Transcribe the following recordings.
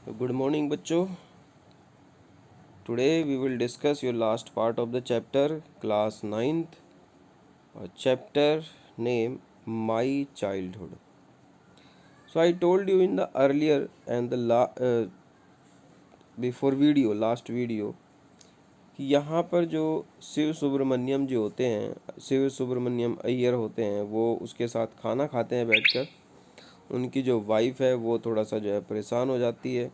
Good morning, बच्चों. Today we will discuss your last part of the chapter, class ninth, chapter name My Childhood. So I told you in the earlier and the before video, last video, कि यहाँ पर जो शिव सुब्रमण्यम जी होते हैं, शिव सुब्रमण्यम अय्यर होते हैं, वो उसके साथ खाना खाते हैं बैठकर. उनकी जो वाइफ है वो थोड़ा सा जो है परेशान हो जाती है,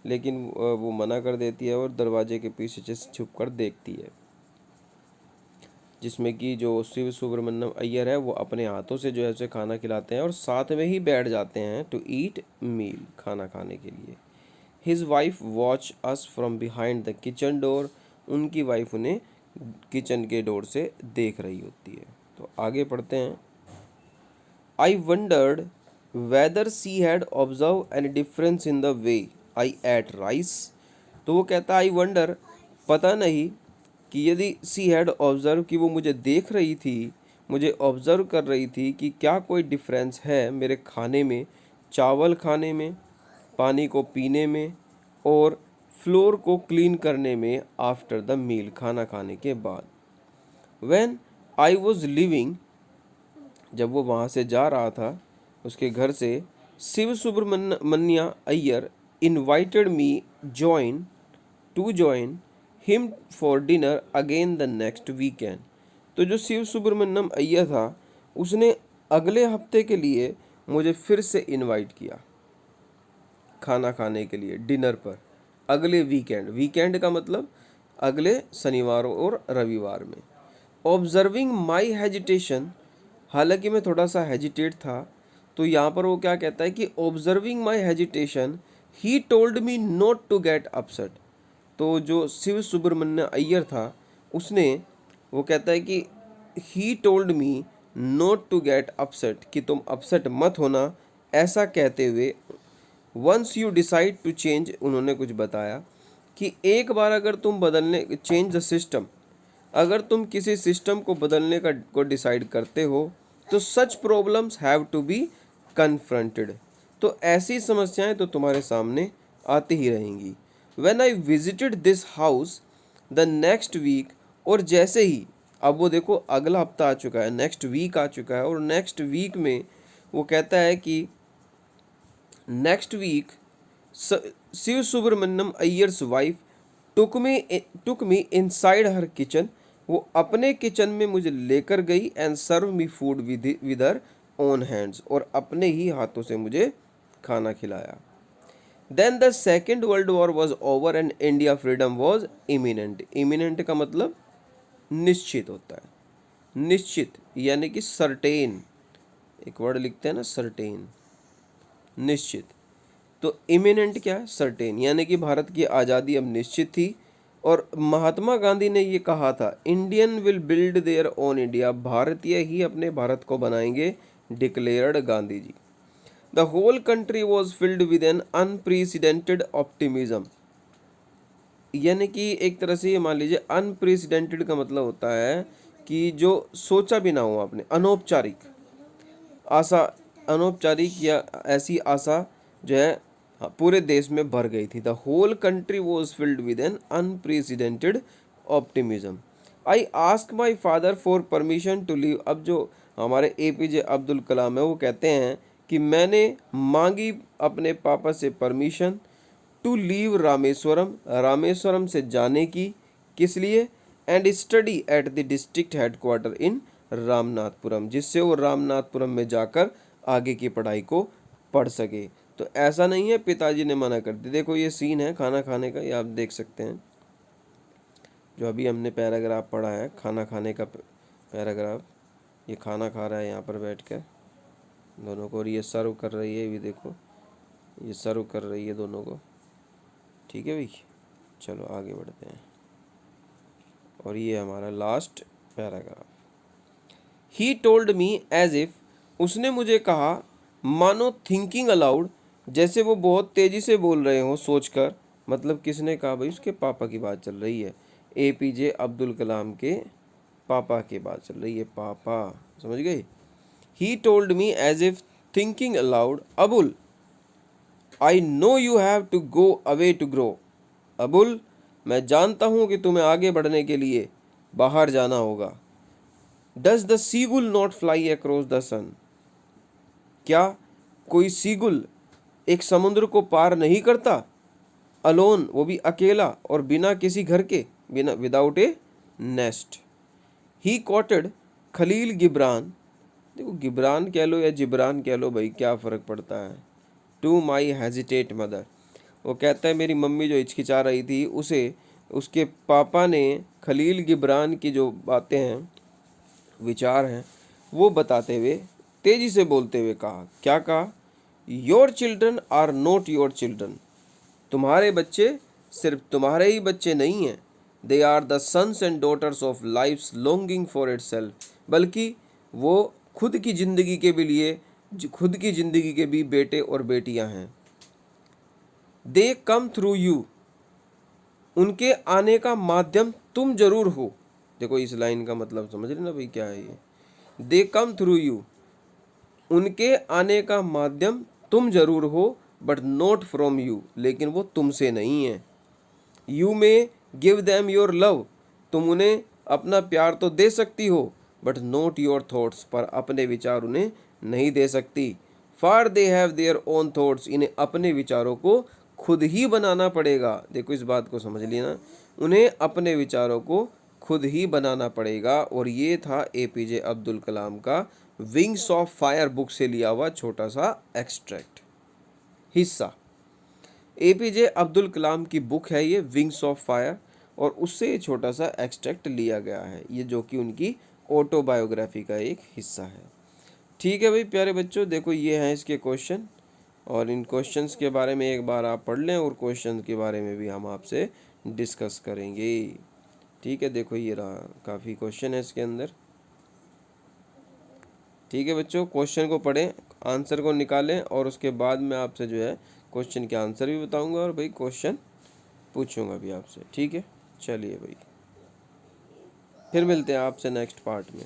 लेकिन वो मना कर देती है और दरवाजे के पीछे से छुप कर देखती है, जिसमें कि जो शिव सुब्रमण्यम अय्यर है वो अपने हाथों से जो है उसे खाना खिलाते हैं और साथ में ही बैठ जाते हैं टू ईट मील, खाना खाने के लिए. His wife watch us from behind the kitchen door. उनकी वाइफ उन्हें किचन के डोर से देख रही होती है. तो आगे पढ़ते हैं. I wondered whether she had observed any difference in the way I ate rice. तो वो कहता आई वंडर, पता नहीं कि यदि सी हैड ऑब्जर्व, कि वो मुझे देख रही थी, मुझे ऑब्जर्व कर रही थी कि क्या कोई डिफरेंस है मेरे खाने में, चावल खाने में, पानी को पीने में और फ्लोर को क्लीन करने में आफ्टर द मील, खाना खाने के बाद. व्हेन आई वॉज लिविंग, जब वो वहाँ से जा रहा था उसके घर से, Shiv Subramanya Iyer invited me join him for dinner again the next weekend. तो जो शिव सुब्रमण्यम अय्यर था उसने अगले हफ्ते के लिए मुझे फिर से इनवाइट किया खाना खाने के लिए डिनर पर, अगले वीकेंड. वीकेंड का मतलब अगले शनिवार और रविवार में. ऑब्जर्विंग माई हेजिटेशन, हालांकि मैं थोड़ा सा हेजिटेट था, तो यहाँ पर वो क्या कहता है कि observing my hesitation he told me not to get upset. तो जो शिव सुब्रमण्य अय्यर था उसने, वो कहता है कि he told me not to get upset, कि तुम अपसेट मत होना, ऐसा कहते हुए once you decide to change, उन्होंने कुछ बताया कि एक बार अगर तुम बदलने, चेंज द सिस्टम, अगर तुम किसी सिस्टम को बदलने को डिसाइड करते हो तो such problems have to be confronted, तो ऐसी समस्याएं तो तुम्हारे सामने आती ही रहेंगी. When I visited this house the next week, और जैसे ही, अब वो देखो अगला हफ्ता आ चुका है, नेक्स्ट वीक आ चुका है, और नेक्स्ट वीक में वो कहता है कि next week Shiv Subramaniam Iyer's wife took me inside her kitchen, वो अपने किचन में मुझे लेकर गई and serve me food with her own hands, और अपने ही हाथों से मुझे खाना खिलाया. Then the second world war was over and India freedom was imminent. Imminent का मतलब निश्चित होता है, निश्चित यानी कि सर्टेन, एक वर्ड लिखते हैं ना सर्टेन, निश्चित. तो इमिनेंट क्या है, सर्टेन, यानी कि भारत की आज़ादी अब निश्चित थी. और महात्मा गांधी ने ये कहा था, Indian will build their own India, भारतीय ही अपने भारत को बनाएंगे, declared Gandhi ji. The whole country was filled with an unprecedented optimism, यानी कि एक तरह से ये मान लीजिए, अनप्रेसिडेंटेड का मतलब होता है कि जो सोचा भी ना हो आपने, अनौपचारिक आशा, अनौपचारिक या ऐसी आशा जो है पूरे देश में भर गई थी. The whole country was filled with an unprecedented optimism. I ask my father for permission to leave. अब जो हमारे APJ अब्दुल कलाम है वो कहते हैं कि मैंने मांगी अपने पापा से permission to leave Rameswaram, Rameswaram से जाने की, किस लिए, and study at the district headquarter in Ramanathapuram, जिससे वो रामनाथपुरम में जाकर आगे की पढ़ाई को पढ़ सके. तो ऐसा नहीं है पिताजी ने मना कर दी. देखो ये सीन है खाना खाने का, ये आप देख सकते हैं, जो अभी हमने पैराग्राफ पढ़ा है खाना खाने का पैराग्राफ. ये खाना खा रहा है यहाँ पर बैठ कर दोनों को, और ये सर्व कर रही है, भी देखो ये सर्व कर रही है दोनों को. ठीक है भाई, चलो आगे बढ़ते हैं. और ये हमारा last paragraph. He told me as if, उसने मुझे कहा मानो थिंकिंग अलाउड, जैसे वो बहुत तेज़ी से बोल रहे हो सोचकर. मतलब किसने कहा भाई, उसके पापा की बात चल रही है, APJ अब्दुल कलाम के पापा की बात चल रही है, पापा, समझ गए. He told me as if thinking aloud, Abul I know you have to go away to grow. Abul, मैं जानता हूँ कि तुम्हें आगे बढ़ने के लिए बाहर जाना होगा। Does the seagull not fly across the sun. क्या कोई सीगुल एक समुद्र को पार नहीं करता? अलोन, वो भी अकेला और बिना किसी घर के, बिना विदाउट ए नेस्ट। ही कॉटेड खलील गिब्रान, देखो गिब्रान कह लो या जिब्रान कह लो भाई, क्या फ़र्क पड़ता है। टू माई हेजिटेट मदर, वो कहता है मेरी मम्मी जो हिचकिचा रही थी उसे उसके पापा ने खलील गिब्रान की जो बातें हैं, विचार हैं, वो बताते हुए तेजी से बोलते हुए कहा। क्या कहा? Your children are not your children. तुम्हारे बच्चे सिर्फ तुम्हारे ही बच्चे नहीं हैं। They are the sons and daughters of life's longing for itself, बल्कि वो खुद की ज़िंदगी के भी लिए, खुद की ज़िंदगी के भी बेटे और बेटियां हैं। दे कम थ्रू यू, उनके आने का माध्यम तुम जरूर हो। देखो इस लाइन का मतलब समझ रहे ना भाई, क्या है ये। दे कम थ्रू यू, उनके आने का माध्यम तुम जरूर हो, बट नॉट फ्रॉम यू, लेकिन वो तुमसे नहीं है। You may give them your love, तुम उन्हें अपना प्यार तो दे सकती हो, बट नॉट योर थॉट्स, पर अपने विचार उन्हें नहीं दे सकती। For they have their own thoughts, इन्हें अपने विचारों को खुद ही बनाना पड़ेगा। देखो इस बात को समझ लिया ना, उन्हें अपने विचारों को खुद ही बनाना पड़ेगा। और ये था एपीजे अब्दुल कलाम का विंग्स ऑफ फायर बुक से लिया हुआ छोटा सा एक्सट्रैक्ट हिस्सा। एपीजे अब्दुल कलाम की बुक है ये विंग्स ऑफ फायर, और उससे ये छोटा सा एक्सट्रैक्ट लिया गया है, ये जो कि उनकी ऑटोबायोग्राफी का एक हिस्सा है। ठीक है भाई प्यारे बच्चों, देखो ये हैं इसके क्वेश्चन, और इन क्वेश्चंस के बारे में एक बार आप पढ़ लें, और क्वेश्चन के बारे में भी हम आपसे डिस्कस करेंगे। ठीक है, देखो ये रहा, काफ़ी क्वेश्चन है इसके अंदर। ठीक है बच्चों, क्वेश्चन को पढ़ें, आंसर को निकालें, और उसके बाद मैं आपसे जो है क्वेश्चन के आंसर भी बताऊंगा, और भाई क्वेश्चन पूछूंगा भी आपसे। ठीक है, चलिए भाई, फिर मिलते हैं आपसे नेक्स्ट पार्ट में।